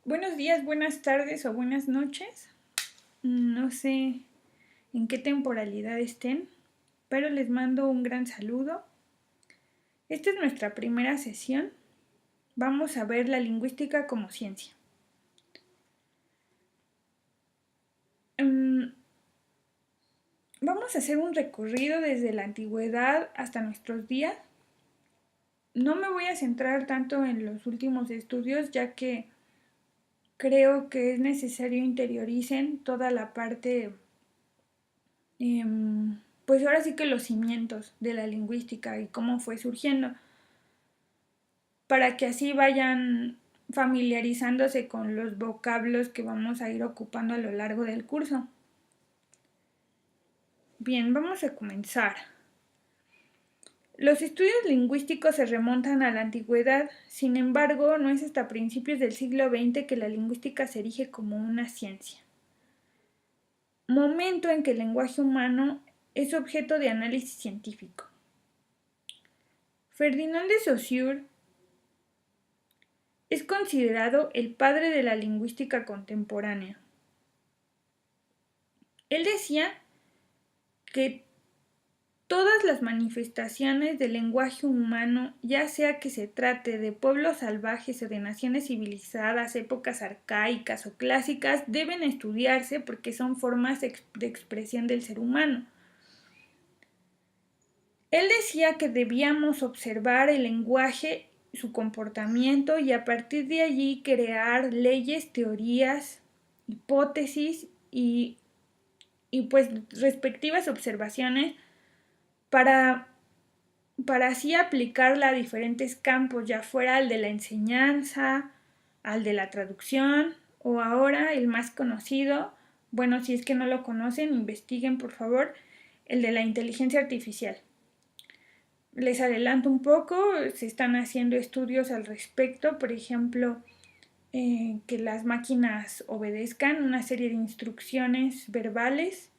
Buenos días, buenas tardes o buenas noches. No sé en qué temporalidad estén, pero les mando un gran saludo. Esta es nuestra primera sesión. Vamos a ver la lingüística como ciencia. Vamos a hacer un recorrido desde la antigüedad hasta nuestros días. No me voy a centrar tanto en los últimos estudios, ya que creo que es necesario interioricen toda la parte pues ahora sí que los cimientos de la lingüística y cómo fue surgiendo, para que así vayan familiarizándose con los vocablos que vamos a ir ocupando a lo largo del curso. Bien, vamos a comenzar. Los estudios lingüísticos se remontan a la antigüedad, sin embargo, no es hasta principios del siglo XX que la lingüística se erige como una ciencia, momento en que el lenguaje humano es objeto de análisis científico. Ferdinand de Saussure es considerado el padre de la lingüística contemporánea. Él decía que todas las manifestaciones del lenguaje humano, ya sea que se trate de pueblos salvajes o de naciones civilizadas, épocas arcaicas o clásicas, deben estudiarse porque son formas de expresión del ser humano. Él decía que debíamos observar el lenguaje, su comportamiento y a partir de allí crear leyes, teorías, hipótesis y pues respectivas observaciones para así aplicarla a diferentes campos, ya fuera al de la enseñanza, al de la traducción o ahora el más conocido, bueno, si es que no lo conocen, investiguen por favor, el de la inteligencia artificial. Les adelanto un poco, se están haciendo estudios al respecto, por ejemplo, que las máquinas obedezcan una serie de instrucciones verbales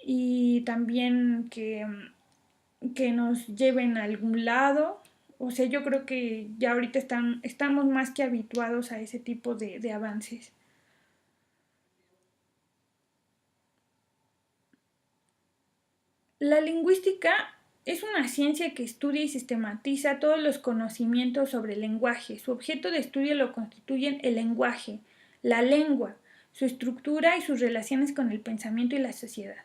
y también que nos lleven a algún lado. O sea, yo creo que ya ahorita estamos más que habituados a ese tipo de avances. La lingüística es una ciencia que estudia y sistematiza todos los conocimientos sobre el lenguaje. Su objeto de estudio lo constituyen el lenguaje, la lengua, su estructura y sus relaciones con el pensamiento y la sociedad.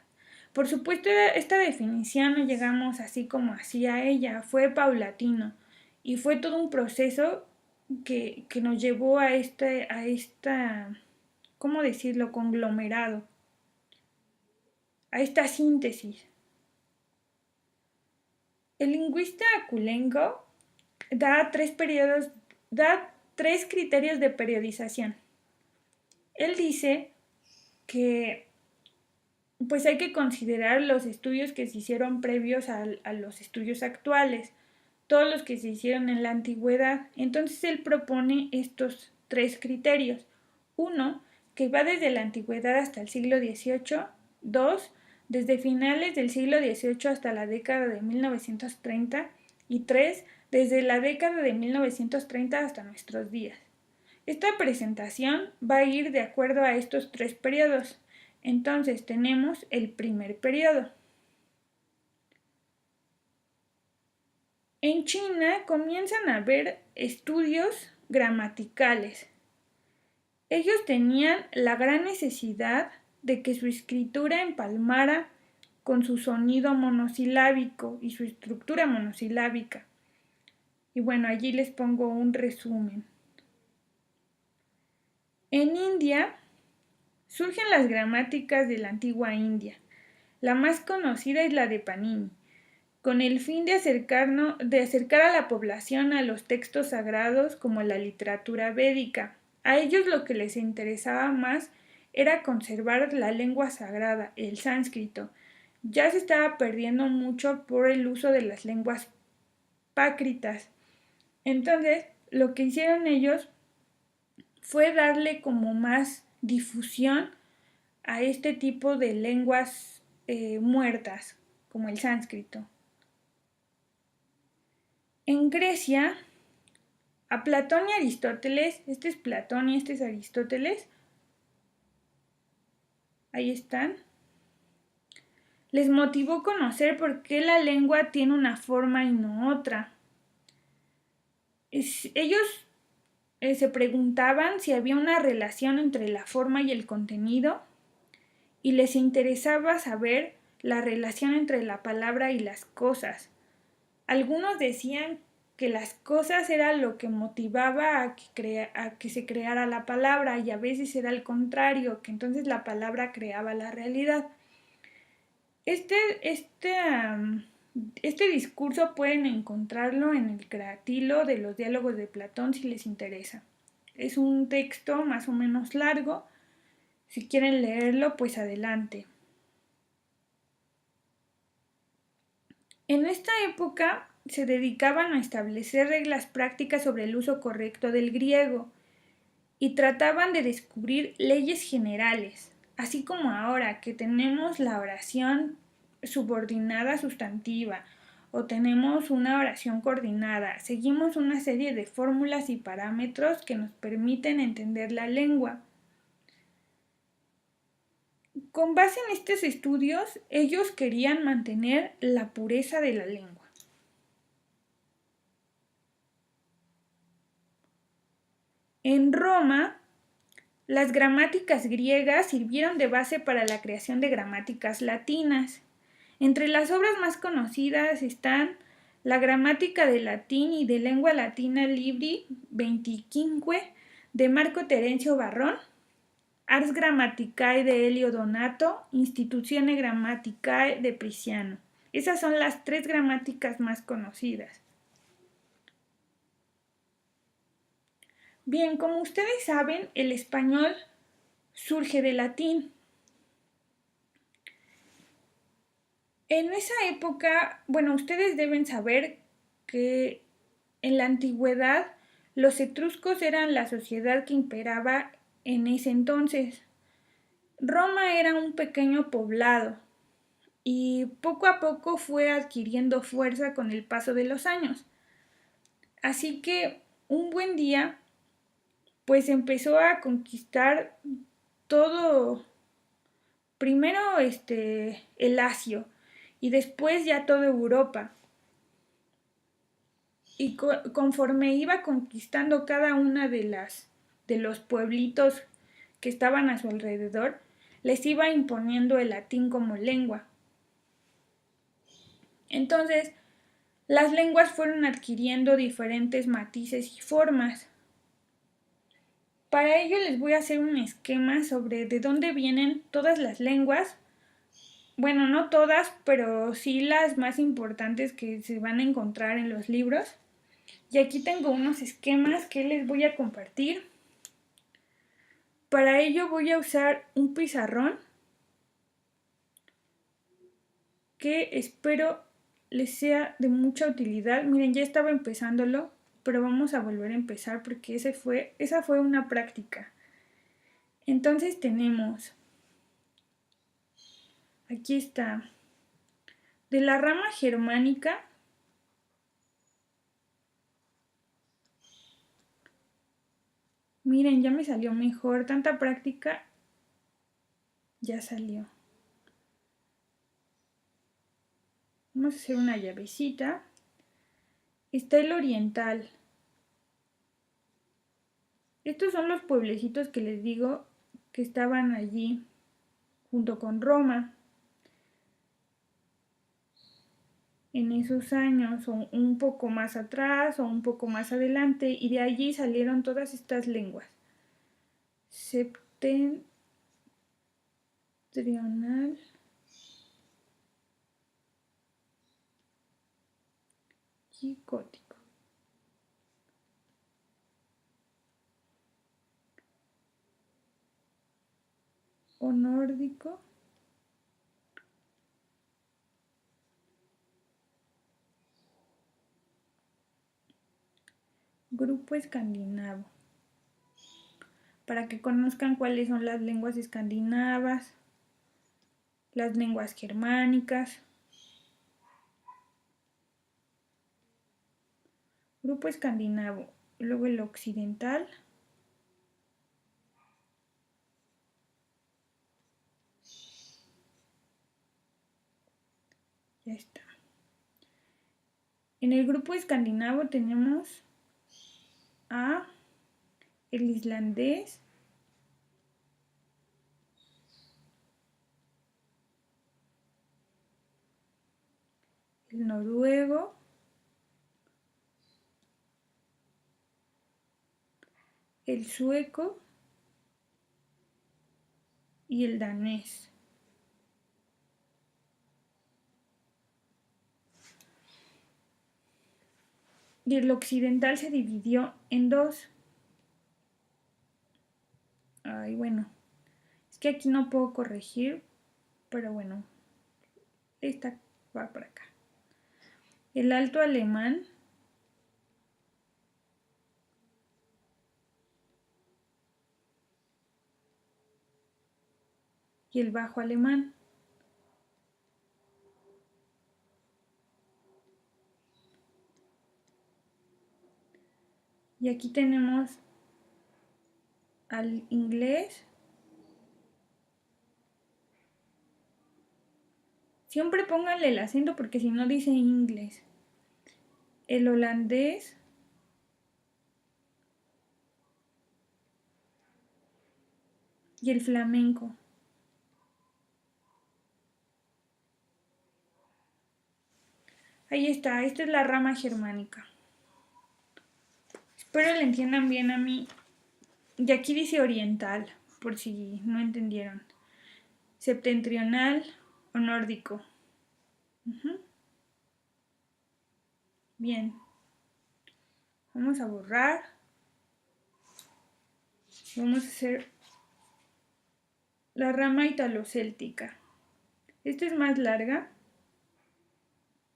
Por supuesto, esta definición no llegamos así como así a ella, fue paulatino y fue todo un proceso que nos llevó a esta, ¿cómo decirlo?, conglomerado, a esta síntesis. El lingüista Aculengo da tres criterios de periodización. Él dice que pues hay que considerar los estudios que se hicieron previos a los estudios actuales, todos los que se hicieron en la antigüedad. Entonces él propone estos tres criterios. Uno, que va desde la antigüedad hasta el siglo XVIII. Dos, desde finales del siglo XVIII hasta la década de 1930. Y tres, desde la década de 1930 hasta nuestros días. Esta presentación va a ir de acuerdo a estos tres periodos. Entonces tenemos el primer periodo. En China comienzan a haber estudios gramaticales. Ellos tenían la gran necesidad de que su escritura empalmara con su sonido monosilábico y su estructura monosilábica. Y bueno, allí les pongo un resumen. En India surgen las gramáticas de la antigua India. La más conocida es la de Panini, con el fin de acercar a la población a los textos sagrados como la literatura védica. A ellos lo que les interesaba más era conservar la lengua sagrada, el sánscrito. Ya se estaba perdiendo mucho por el uso de las lenguas prácritas. Entonces, lo que hicieron ellos fue darle como más difusión a este tipo de lenguas muertas, como el sánscrito. En Grecia A Platón y Aristóteles, este es Platón y este es Aristóteles, ahí están, les motivó conocer por qué la lengua tiene una forma y no otra. Ellos se preguntaban si había una relación entre la forma y el contenido y les interesaba saber la relación entre la palabra y las cosas. Algunos decían que las cosas era lo que motivaba a que se creara la palabra y a veces era el contrario, que entonces la palabra creaba la realidad. Este, este, este discurso pueden encontrarlo en el Cratilo de los diálogos de Platón si les interesa. Es un texto más o menos largo. Si quieren leerlo, pues adelante. En esta época se dedicaban a establecer reglas prácticas sobre el uso correcto del griego y trataban de descubrir leyes generales, así como ahora que tenemos la oración subordinada sustantiva o tenemos una oración coordinada. Seguimos una serie de fórmulas y parámetros que nos permiten entender la lengua. Con base en estos estudios, ellos querían mantener la pureza de la lengua. En Roma, las gramáticas griegas sirvieron de base para la creación de gramáticas latinas. Entre las obras más conocidas están la Gramática de latín y de lengua latina libri 25 de Marco Terencio Varrón, Ars Grammaticae de Elio Donato, Institutione Grammaticae de Prisciano. Esas son las 3 gramáticas más conocidas. Bien, como ustedes saben, el español surge del latín. En esa época, bueno, ustedes deben saber que en la antigüedad los etruscos eran la sociedad que imperaba en ese entonces. Roma era un pequeño poblado y poco a poco fue adquiriendo fuerza con el paso de los años. Así que un buen día, pues empezó a conquistar todo, primero el Lacio y después ya toda Europa. Y conforme iba conquistando cada una de los pueblitos que estaban a su alrededor, les iba imponiendo el latín como lengua. Entonces, las lenguas fueron adquiriendo diferentes matices y formas. Para ello les voy a hacer un esquema sobre de dónde vienen todas las lenguas. Bueno, no todas, pero sí las más importantes que se van a encontrar en los libros. Y aquí tengo unos esquemas que les voy a compartir. Para ello voy a usar un pizarrón que espero les sea de mucha utilidad. Miren, ya estaba empezándolo, pero vamos a volver a empezar porque esa fue una práctica. Entonces tenemos, aquí está, de la rama germánica, miren, ya me salió mejor, tanta práctica, ya salió. Vamos a hacer una llavecita. Está el oriental. Estos son los pueblecitos que les digo que estaban allí junto con Roma en esos años, o un poco más atrás o un poco más adelante, y de allí salieron todas estas lenguas. Septentrional y gótico. O nórdico. Grupo escandinavo. Para que conozcan cuáles son las lenguas escandinavas, las lenguas germánicas. Grupo escandinavo. luego el occidental. Ya está. En el grupo escandinavo tenemos a el islandés, el noruego, el sueco y el danés. Y el occidental se dividió en dos. Ay, bueno, es que aquí no puedo corregir, pero bueno, esta va para acá. El alto alemán, y el bajo alemán. Y aquí tenemos al inglés. Siempre pónganle el acento porque si no dice inglés. El holandés. Y el flamenco. Ahí está, esta es la rama germánica. Espero le entiendan bien a mí. Y aquí dice oriental, por si no entendieron. Septentrional o nórdico. Bien. Vamos a borrar. Vamos a hacer la rama italocéltica. Esta es más larga,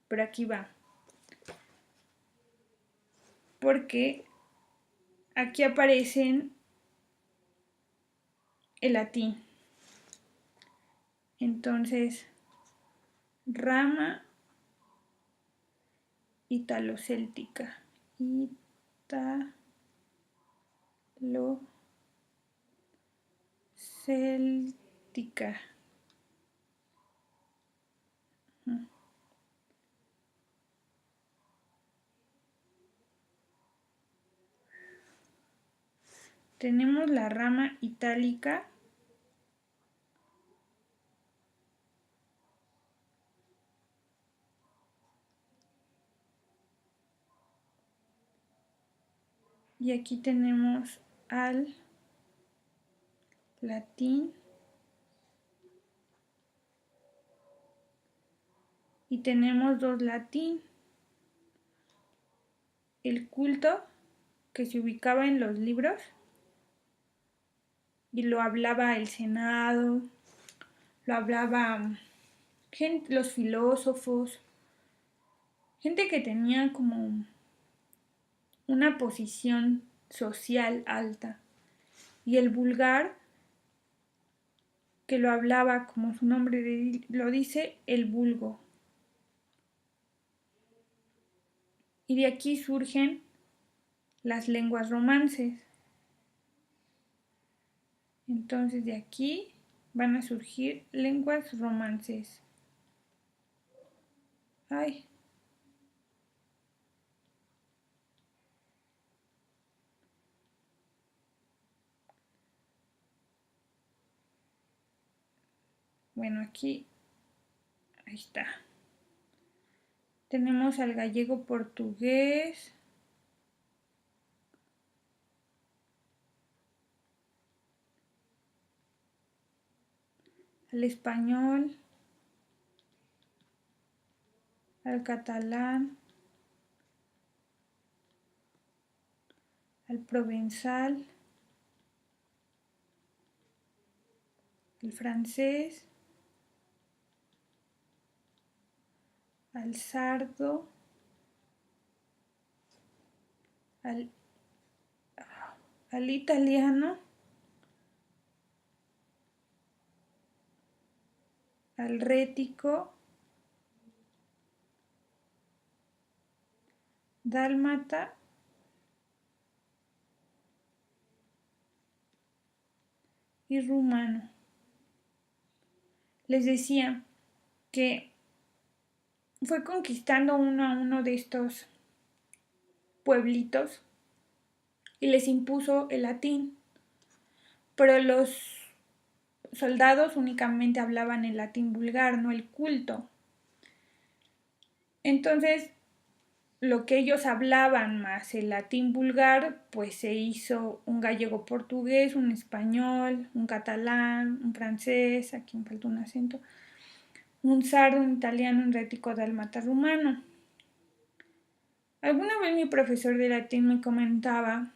pero aquí va. Porque aquí aparecen el latín. Entonces, rama italocéltica. Italocéltica. Tenemos la rama itálica. Y aquí tenemos al latín. Y tenemos dos latín. El culto, que se ubicaba en los libros. Y lo hablaba el Senado. Lo hablaba los filósofos. Gente que tenía como una posición social alta. Y el vulgar, que lo hablaba, como su nombre lo dice, el vulgo. Y de aquí surgen las lenguas romances. Entonces de aquí van a surgir lenguas romances. Ay. Bueno, aquí, ahí está. Tenemos al gallego portugués. Al español. Al catalán. Al provenzal. El francés. Al sardo. Al italiano. Al rético, dálmata y rumano. Les decía que fue conquistando uno a uno de estos pueblitos y les impuso el latín, pero los soldados únicamente hablaban el latín vulgar, no el culto. Entonces, lo que ellos hablaban más el latín vulgar, pues se hizo un gallego portugués, un español, un catalán, un francés, aquí me falta un acento, un sardo, un italiano, un rético dálmata rumano. Alguna vez mi profesor de latín me comentaba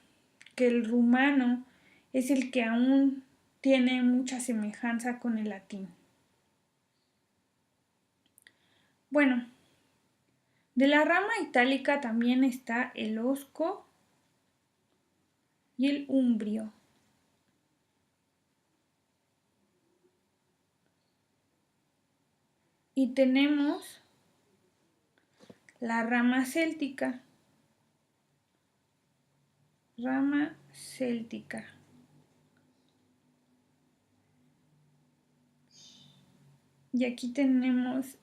que el rumano es el que aún tiene mucha semejanza con el latín. Bueno, de la rama itálica también está el osco y el umbrio. Y tenemos la rama céltica. Rama céltica. Y aquí tenemos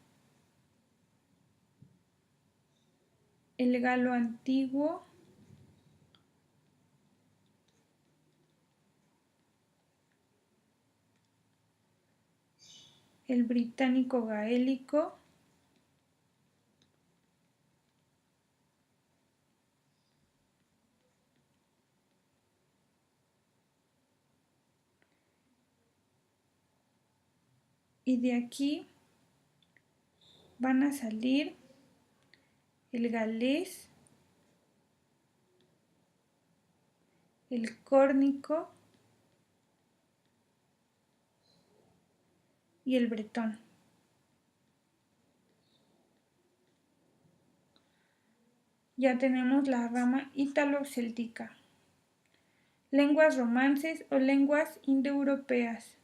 el galo antiguo, el británico gaélico, y de aquí van a salir el galés, el córnico y el bretón. Ya tenemos la rama ítalo-céltica. Lenguas romances o lenguas indoeuropeas.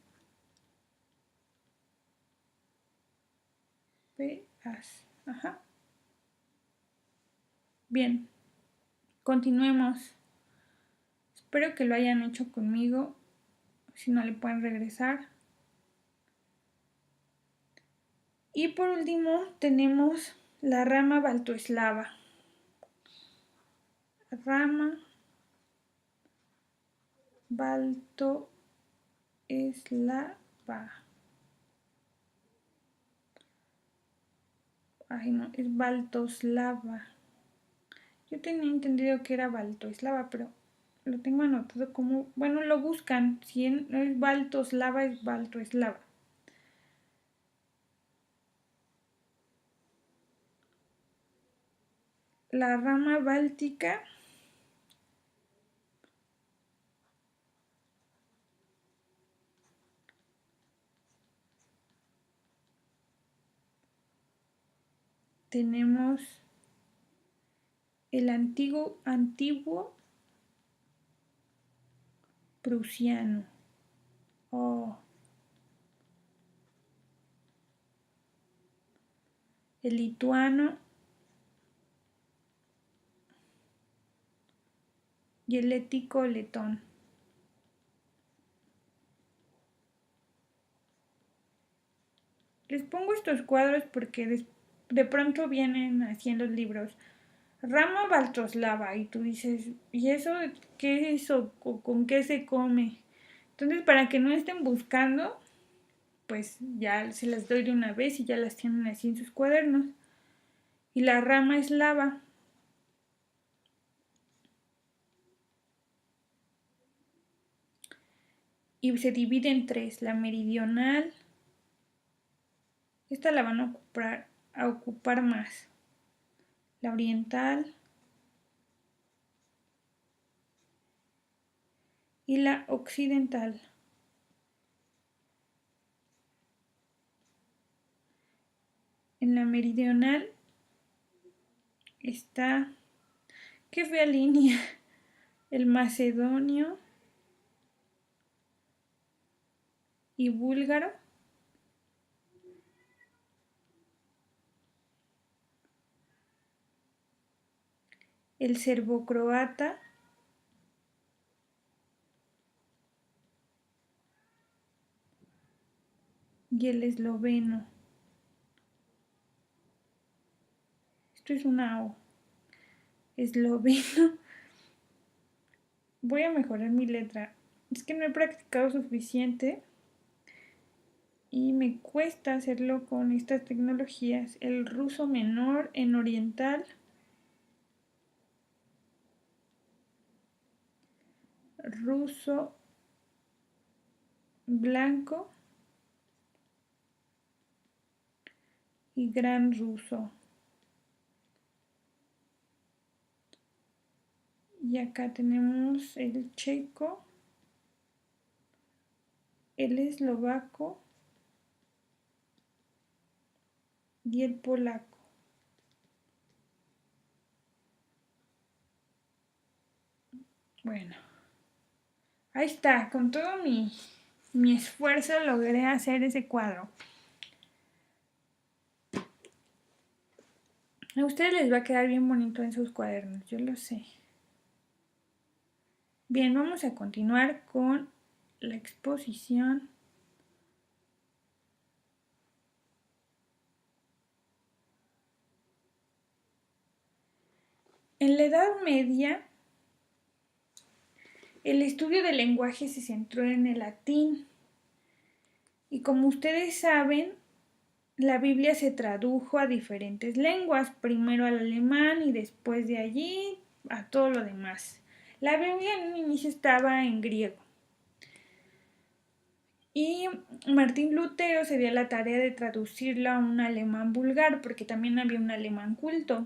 Ajá. Bien, continuemos. Espero que lo hayan hecho conmigo. Si no, le pueden regresar. Y por último tenemos la rama baltoeslava. Rama baltoeslava. Ay, no, es baltoslava. Yo tenía entendido que era baltoeslava, pero lo tengo anotado como, bueno, lo buscan. Si no es baltoslava, es baltoeslava. La rama báltica tenemos el antiguo prusiano. Oh. El lituano y el ético letón. Les pongo estos cuadros porque de pronto vienen haciendo libros. Rama baltoslava y tú dices, ¿y eso qué es eso? ¿Con qué se come? Entonces, para que no estén buscando, pues ya se las doy de una vez y ya las tienen así en sus cuadernos. Y la rama eslava. Y se divide en tres, la meridional, esta la van a ocupar más, la oriental y la occidental. En la meridional está, qué fea línea, el macedonio y búlgaro. El serbocroata y el esloveno. Esto es una O. Esloveno. Voy a mejorar mi letra. Es que no he practicado suficiente y me cuesta hacerlo con estas tecnologías. El ruso menor en oriental. Ruso blanco y gran ruso. Y acá tenemos el checo, el eslovaco y el polaco. Bueno, ahí está, con todo mi esfuerzo logré hacer ese cuadro. A ustedes les va a quedar bien bonito en sus cuadernos, yo lo sé. Bien, vamos a continuar con la exposición. En la Edad Media, el estudio del lenguaje se centró en el latín. Y como ustedes saben, la Biblia se tradujo a diferentes lenguas, primero al alemán y después de allí a todo lo demás. La Biblia en un inicio estaba en griego. Y Martín Lutero se dio la tarea de traducirla a un alemán vulgar, porque también había un alemán culto.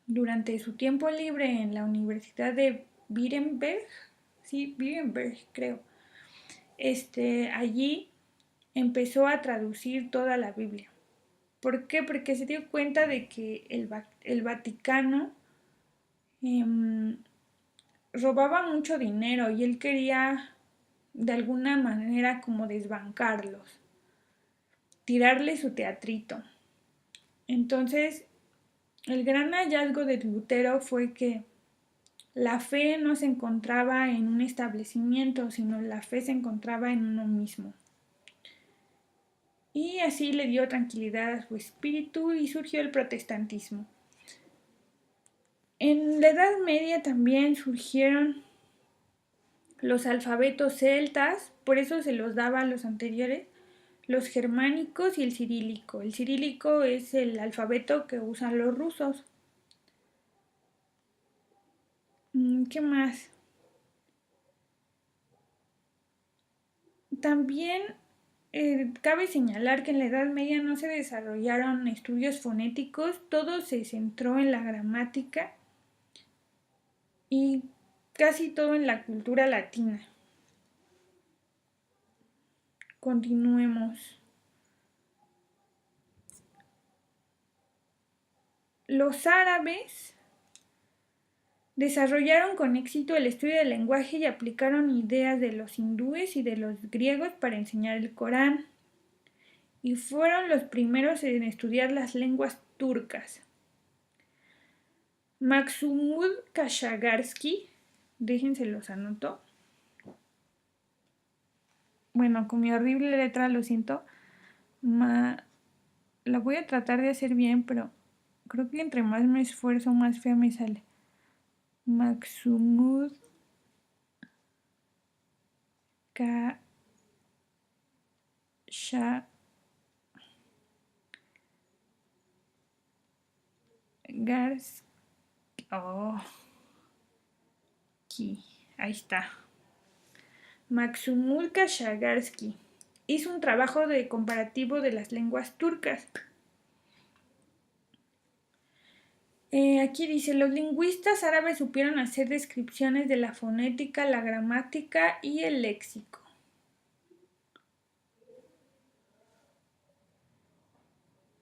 Durante su tiempo libre en la Universidad de Wittenberg, sí, Wittenberg creo, allí empezó a traducir toda la Biblia. ¿Por qué? Porque se dio cuenta de que el Vaticano robaba mucho dinero y él quería de alguna manera como desbancarlos, tirarle su teatrito. Entonces, el gran hallazgo de Lutero fue que la fe no se encontraba en un establecimiento, sino la fe se encontraba en uno mismo. Y así le dio tranquilidad a su espíritu y surgió el protestantismo. En la Edad Media también surgieron los alfabetos celtas, por eso se los daba a los anteriores, los germánicos y el cirílico. El cirílico es el alfabeto que usan los rusos. ¿Qué más? También cabe señalar que en la Edad Media no se desarrollaron estudios fonéticos, todo se centró en la gramática y casi todo en la cultura latina. Continuemos. Los árabes desarrollaron con éxito el estudio del lenguaje y aplicaron ideas de los hindúes y de los griegos para enseñar el Corán. Y fueron los primeros en estudiar las lenguas turcas. Maksumud Kashagarsky, déjense los anoto. Bueno, con mi horrible letra lo siento. La voy a tratar de hacer bien, pero creo que entre más me esfuerzo, más fea me sale. Maksumud Kashagarsky. Oh, aquí, ahí está. Maksumul Kashagarsky hizo un trabajo de comparativo de las lenguas turcas. Aquí dice, los lingüistas árabes supieron hacer descripciones de la fonética, la gramática y el léxico.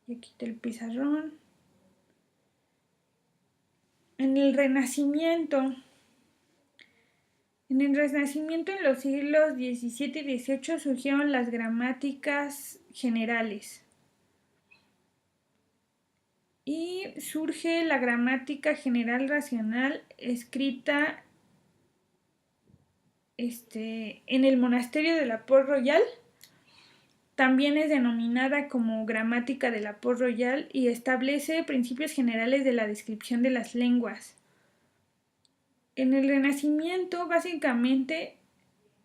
Y aquí está el pizarrón. En el Renacimiento, en los siglos XVII y XVIII surgieron las gramáticas generales. Y surge la gramática general racional escrita en el monasterio de la Port Royal También es denominada como gramática de la Port-Royal y establece principios generales de la descripción de las lenguas. En el Renacimiento, básicamente,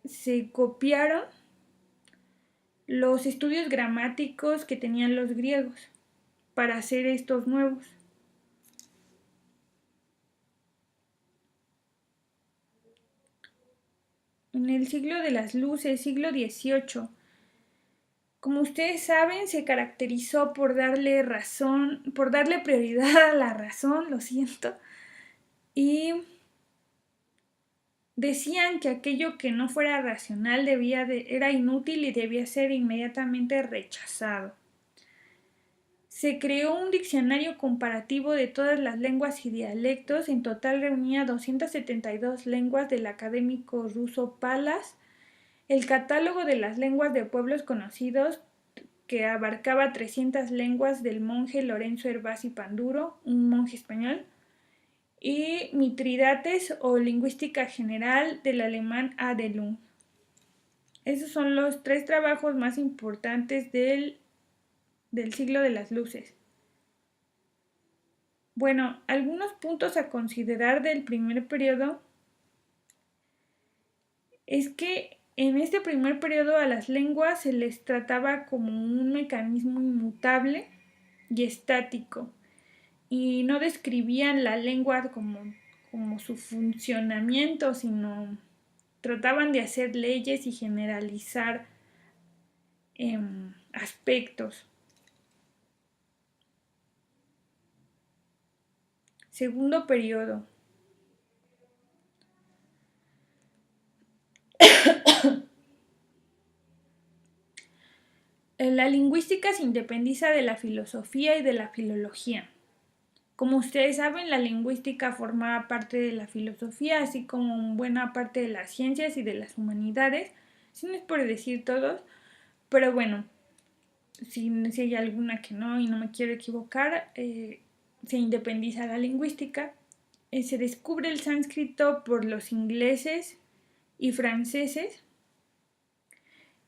se copiaron los estudios gramáticos que tenían los griegos para hacer estos nuevos. En el siglo de las luces, siglo XVIII, como ustedes saben, se caracterizó por darle prioridad a la razón, lo siento, y decían que aquello que no fuera racional era inútil y debía ser inmediatamente rechazado. Se creó un diccionario comparativo de todas las lenguas y dialectos, en total reunía 272 lenguas del académico ruso Palas, el catálogo de las lenguas de pueblos conocidos, que abarcaba 300 lenguas del monje Lorenzo Hervás y Panduro, un monje español, y Mitridates o Lingüística General del alemán Adelung. Esos son los 3 trabajos más importantes del siglo de las luces. Bueno, algunos puntos a considerar del primer periodo es que en este primer periodo a las lenguas se les trataba como un mecanismo inmutable y estático y no describían la lengua como su funcionamiento, sino trataban de hacer leyes y generalizar aspectos. Segundo periodo. La lingüística se independiza de la filosofía y de la filología. Como ustedes saben, la lingüística forma parte de la filosofía, así como buena parte de las ciencias y de las humanidades, si no es por decir todos, pero bueno, si hay alguna que no y no me quiero equivocar, se independiza la lingüística. Se descubre el sánscrito por los ingleses y franceses.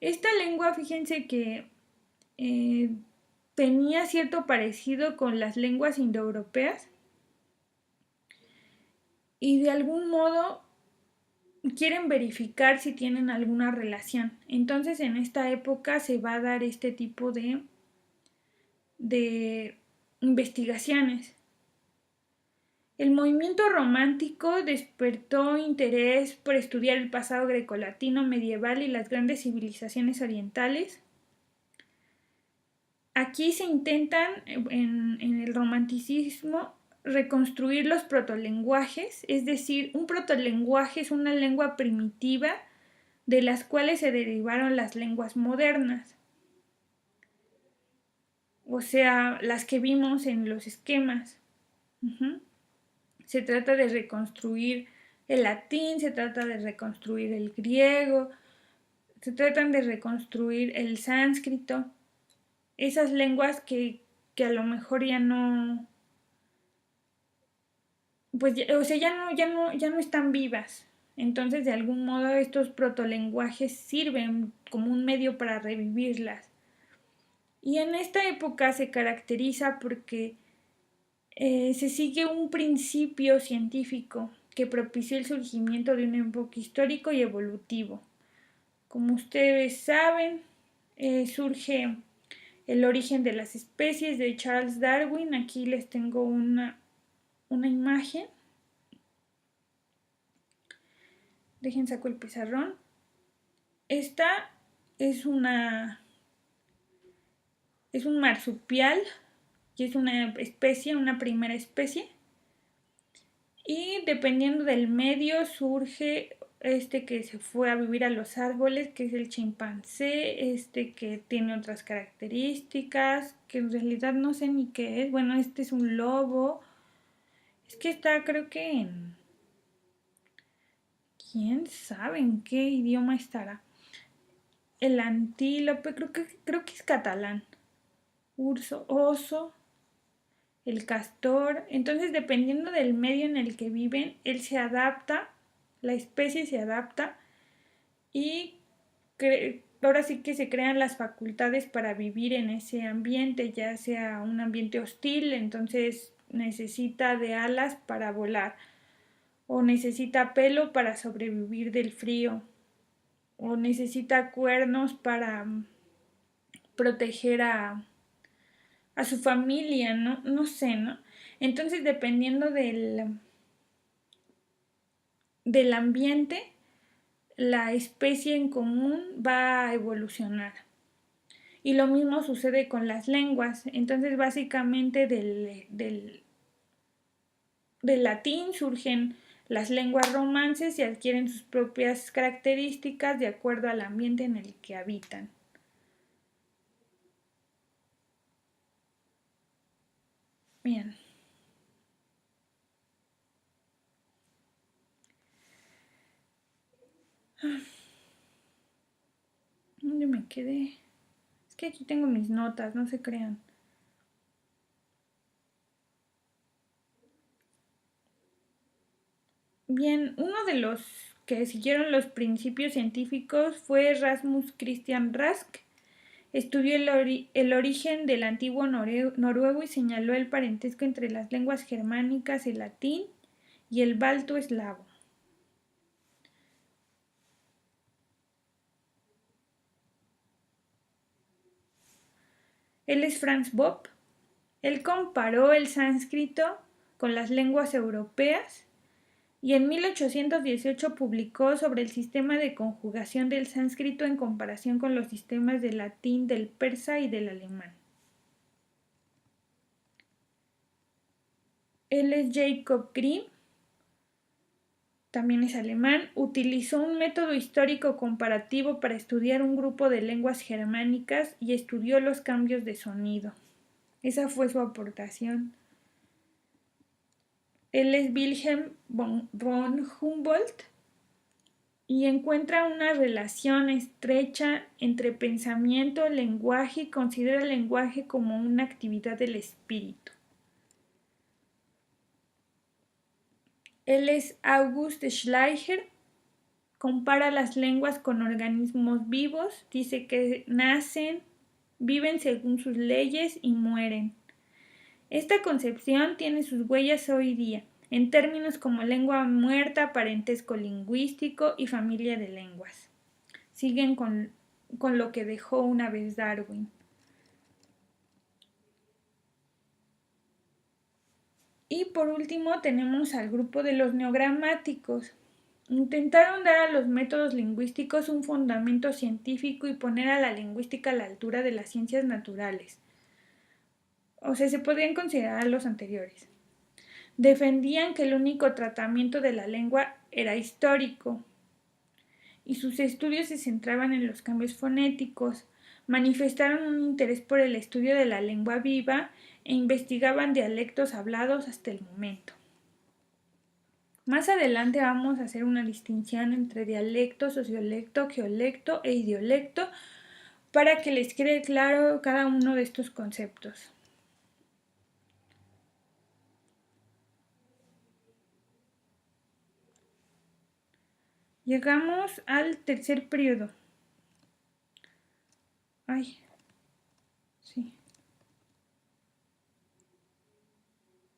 Esta lengua, fíjense que tenía cierto parecido con las lenguas indoeuropeas y de algún modo quieren verificar si tienen alguna relación. Entonces en esta época se va a dar este tipo de investigaciones. El movimiento romántico despertó interés por estudiar el pasado grecolatino medieval y las grandes civilizaciones orientales. Aquí se intentan, en el romanticismo, reconstruir los protolenguajes, es decir, un protolenguaje es una lengua primitiva de las cuales se derivaron las lenguas modernas, o sea, las que vimos en los esquemas. Se trata de reconstruir el latín, se trata de reconstruir el griego, se tratan de reconstruir el sánscrito, esas lenguas que a lo mejor ya no, pues, o sea, ya no están vivas. Entonces, de algún modo, estos protolenguajes sirven como un medio para revivirlas. Y en esta época se caracteriza porque se sigue un principio científico que propició el surgimiento de un enfoque histórico y evolutivo. Como ustedes saben, surge el origen de las especies de Charles Darwin. Aquí les tengo una imagen. Dejen saco el pizarrón. Esta es un marsupial y es una especie, una primera especie. Y dependiendo del medio surge que se fue a vivir a los árboles, que es el chimpancé, que tiene otras características, que en realidad no sé ni qué es. Bueno, este es un lobo. Es que está, creo que en... ¿Quién sabe en qué idioma estará? El antílope, creo que es catalán. Urso, oso, el castor. Entonces, dependiendo del medio en el que viven, él se adapta, la especie se adapta y ahora sí que se crean las facultades para vivir en ese ambiente, ya sea un ambiente hostil, entonces necesita de alas para volar, o necesita pelo para sobrevivir del frío, o necesita cuernos para proteger a su familia, ¿no? No sé, ¿no? Entonces, dependiendo del ambiente, la especie en común va a evolucionar. Y lo mismo sucede con las lenguas. Entonces, básicamente del latín surgen las lenguas romances y adquieren sus propias características de acuerdo al ambiente en el que habitan. Bien. ¿Dónde me quedé? Es que aquí tengo mis notas, no se crean. Bien, uno de los que siguieron los principios científicos fue Rasmus Christian Rask. Estudió el origen del antiguo noruego y señaló el parentesco entre las lenguas germánicas, el latín y el balto eslavo. Él es Franz Bopp. Él comparó el sánscrito con las lenguas europeas y en 1818 publicó sobre el sistema de conjugación del sánscrito en comparación con los sistemas del latín, del persa y del alemán. Él es Jacob Grimm, también es alemán, utilizó un método histórico comparativo para estudiar un grupo de lenguas germánicas y estudió los cambios de sonido. Esa fue su aportación. Él es Wilhelm von Humboldt y encuentra una relación estrecha entre pensamiento, lenguaje y considera el lenguaje como una actividad del espíritu. Él es August Schleicher, compara las lenguas con organismos vivos, dice que nacen, viven según sus leyes y mueren. Esta concepción tiene sus huellas hoy día, en términos como lengua muerta, parentesco lingüístico y familia de lenguas. Siguen con lo que dejó una vez Darwin. Y por último tenemos al grupo de los neogramáticos. Intentaron dar a los métodos lingüísticos un fundamento científico y poner a la lingüística a la altura de las ciencias naturales. O sea, se podrían considerar los anteriores. Defendían que el único tratamiento de la lengua era histórico y sus estudios se centraban en los cambios fonéticos. Manifestaron un interés por el estudio de la lengua viva e investigaban dialectos hablados hasta el momento. Más adelante vamos a hacer una distinción entre dialecto, sociolecto, geolecto e idiolecto para que les quede claro cada uno de estos conceptos. Llegamos al tercer periodo. Ay, sí.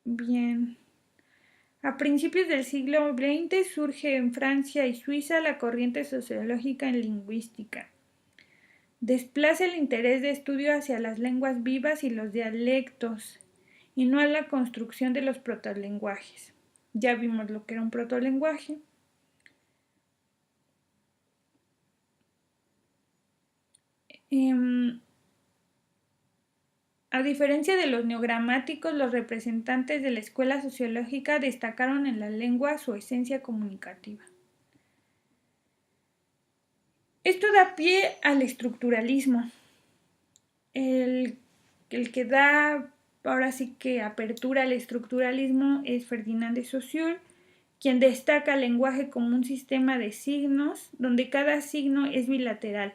Bien. A principios del siglo XX surge en Francia y Suiza la corriente sociológica en lingüística. Desplaza el interés de estudio hacia las lenguas vivas y los dialectos, y no a la construcción de los protolenguajes. Ya vimos lo que era un protolenguaje. A diferencia de los neogramáticos, los representantes de la escuela sociológica destacaron en la lengua su esencia comunicativa. Esto da pie al estructuralismo, el que da ahora sí que apertura al estructuralismo es Ferdinand de Saussure, quien destaca el lenguaje como un sistema de signos donde cada signo es bilateral,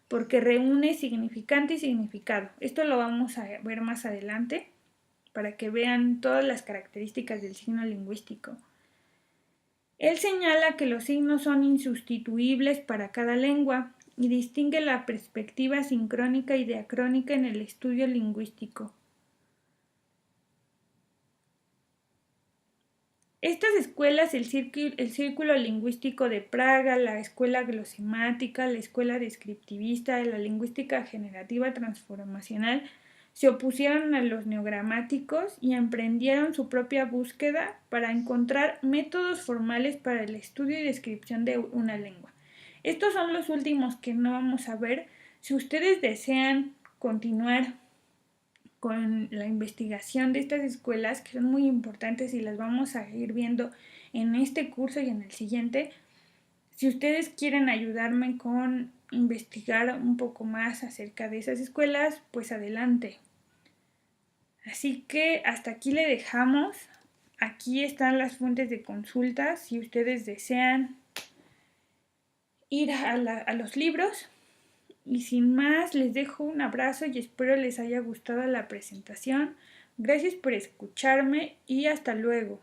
porque reúne significante y significado. Esto lo vamos a ver más adelante para que vean todas las características del signo lingüístico. Él señala que los signos son insustituibles para cada lengua y distingue la perspectiva sincrónica y diacrónica en el estudio lingüístico. Estas escuelas, el Círculo Lingüístico de Praga, la Escuela Glosemática, la Escuela Descriptivista, la Lingüística Generativa Transformacional, se opusieron a los neogramáticos y emprendieron su propia búsqueda para encontrar métodos formales para el estudio y descripción de una lengua. Estos son los últimos que no vamos a ver. Si ustedes desean continuar con la investigación de estas escuelas, que son muy importantes y las vamos a ir viendo en este curso y en el siguiente. Si ustedes quieren ayudarme con investigar un poco más acerca de esas escuelas, pues adelante. Así que hasta aquí le dejamos. Aquí están las fuentes de consulta si ustedes desean ir a los libros. Y sin más, les dejo un abrazo y espero les haya gustado la presentación. Gracias por escucharme y hasta luego.